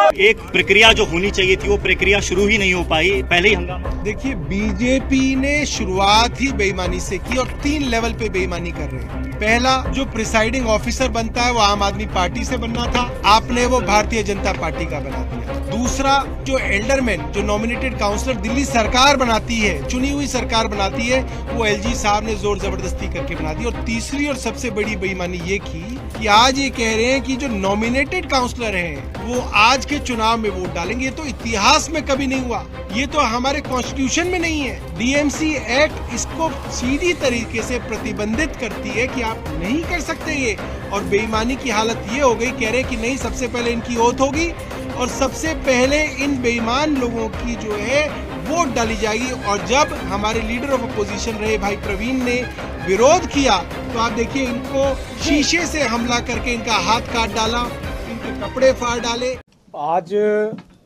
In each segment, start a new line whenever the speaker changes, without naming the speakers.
एक प्रक्रिया जो होनी चाहिए थी वो प्रक्रिया शुरू ही नहीं हो पाई, पहले ही हंगामा।
देखिए, बीजेपी ने शुरुआत ही बेईमानी से की और 3 लेवल पे बेईमानी कर रहे हैं। पहला, जो प्रिसाइडिंग ऑफिसर बनता है वो आम आदमी पार्टी से बनना था, आपने वो भारतीय जनता पार्टी का बना दिया। दूसरा, जो एल्डरमैन, जो नॉमिनेटेड काउंसलर दिल्ली सरकार बनाती है, चुनी हुई सरकार बनाती है, वो एलजी साहब ने जोर जबरदस्ती करके बना दी। और तीसरी और सबसे बड़ी बेईमानी ये की कि आज ये कह रहे हैं कि जो नॉमिनेटेड काउंसलर हैं वो आज के चुनाव में वोट डालेंगे। ये तो इतिहास में कभी नहीं हुआ, ये तो हमारे कॉन्स्टिट्यूशन में नहीं है। डीएमसी एक्ट इसको सीधी तरीके से प्रतिबंधित करती है कि आप नहीं कर सकते ये। और बेईमानी की हालत ये हो गई, कह रहे हैं कि नहीं, सबसे पहले इनकी ओथ होगी और सबसे पहले इन बेईमान लोगों की जो है वोट डाली जाएगी। और जब हमारे लीडर ऑफ अपोजिशन रहे भाई प्रवीण ने विरोध किया तो आप देखिए, इनको शीशे से हमला करके इनका हाथ काट डाला, इनके कपड़े फाड़ डाले।
आज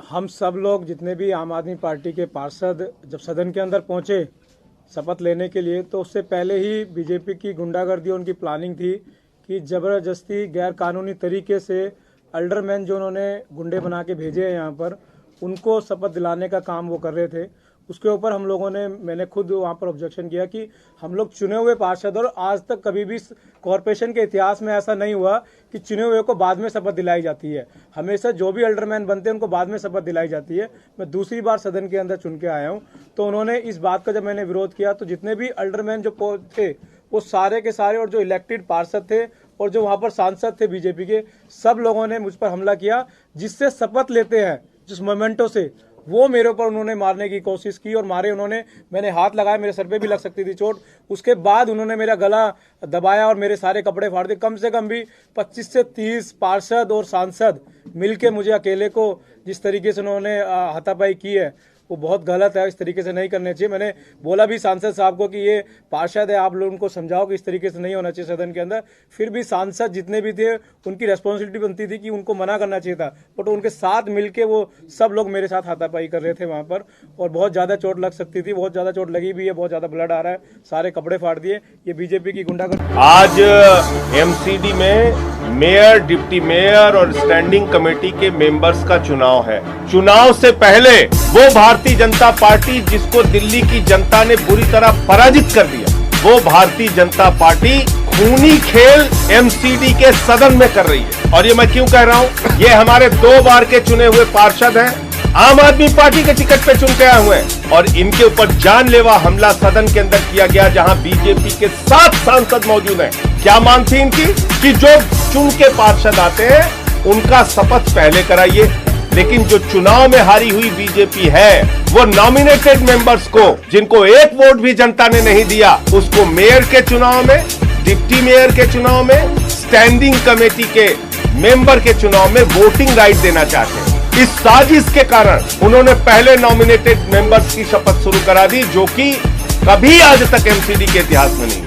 हम सब लोग जितने भी आम आदमी पार्टी के पार्षद जब सदन के अंदर पहुंचे शपथ लेने के लिए, तो उससे पहले ही बीजेपी की गुंडागर्दी और उनकी प्लानिंग थी कि जबरदस्ती गैर कानूनी तरीके से अल्डरमैन जो उन्होंने गुंडे बना के भेजे हैं यहाँ पर, उनको शपथ दिलाने का काम वो कर रहे थे। उसके ऊपर हम लोगों ने, मैंने खुद वहाँ पर ऑब्जेक्शन किया कि हम लोग चुने हुए पार्षद, और आज तक कभी भी कॉरपोरेशन के इतिहास में ऐसा नहीं हुआ कि चुने हुए को बाद में शपथ दिलाई जाती है। हमेशा जो भी अल्डरमैन बनते हैं उनको बाद में शपथ दिलाई जाती है। मैं दूसरी बार सदन के अंदर चुन के आया हूँ, तो उन्होंने इस बात का जब मैंने विरोध किया तो जितने भी अल्डरमैन जो थे वो सारे के सारे, और जो इलेक्टेड पार्षद थे और जो वहाँ पर सांसद थे बीजेपी के, सब लोगों ने मुझ पर हमला किया। जिससे शपथ लेते हैं, जिस मोमेंटो से, वो मेरे ऊपर उन्होंने मारने की कोशिश की और मारे उन्होंने। मैंने हाथ लगाया, मेरे सर पे भी लग सकती थी चोट। उसके बाद उन्होंने मेरा गला दबाया और मेरे सारे कपड़े फाड़ दिए। कम से कम भी 25 से 30 पार्षद और सांसद मिलके मुझे अकेले को जिस तरीके से उन्होंने हाथापाई की है वो बहुत गलत है। इस तरीके से नहीं करने चाहिए। मैंने बोला भी सांसद साहब को कि ये पार्षद है, आप लोग उनको समझाओ कि इस तरीके से नहीं होना चाहिए सदन के अंदर। फिर भी सांसद जितने भी थे उनकी रेस्पॉन्सिबिलिटी बनती थी कि उनको मना करना चाहिए था, बट उनके साथ मिलके वो सब लोग मेरे साथ हाथापाई कर रहे थे वहाँ पर, और बहुत ज़्यादा चोट लग सकती थी। बहुत ज़्यादा चोट लगी भी है, बहुत ज़्यादा ब्लड आ रहा है, सारे कपड़े फाड़ दिए। ये बीजेपी की गुंडागर्दी।
आज एमसीडी में मेयर, डिप्टी मेयर और स्टैंडिंग कमेटी के मेंबर्स का चुनाव है। चुनाव से पहले वो भारतीय जनता पार्टी जिसको दिल्ली की जनता ने बुरी तरह पराजित कर दिया, वो भारतीय जनता पार्टी खूनी खेल एमसीडी के सदन में कर रही है। और ये मैं क्यों कह रहा हूं, ये हमारे 2 बार के चुने हुए पार्षद हैं, आम आदमी पार्टी के टिकट पे चुन के आए हुए हैं, और इनके ऊपर जानलेवा हमला सदन के अंदर किया गया जहां बीजेपी के 7 सांसद मौजूद हैं। क्या मांग थी इनकी कि जो चुन के पार्षद आते हैं उनका शपथ पहले कराइए, लेकिन जो चुनाव में हारी हुई बीजेपी है वो नॉमिनेटेड मेंबर्स को, जिनको 1 वोट भी जनता ने नहीं दिया, उसको मेयर के चुनाव में, डिप्टी मेयर के चुनाव में, स्टैंडिंग कमेटी के मेंबर के चुनाव में वोटिंग राइट देना चाहते हैं। इस साजिश के कारण उन्होंने पहले नॉमिनेटेड मेंबर्स की शपथ शुरू करा दी, जो कि कभी आज तक एमसीडी के इतिहास में नहीं।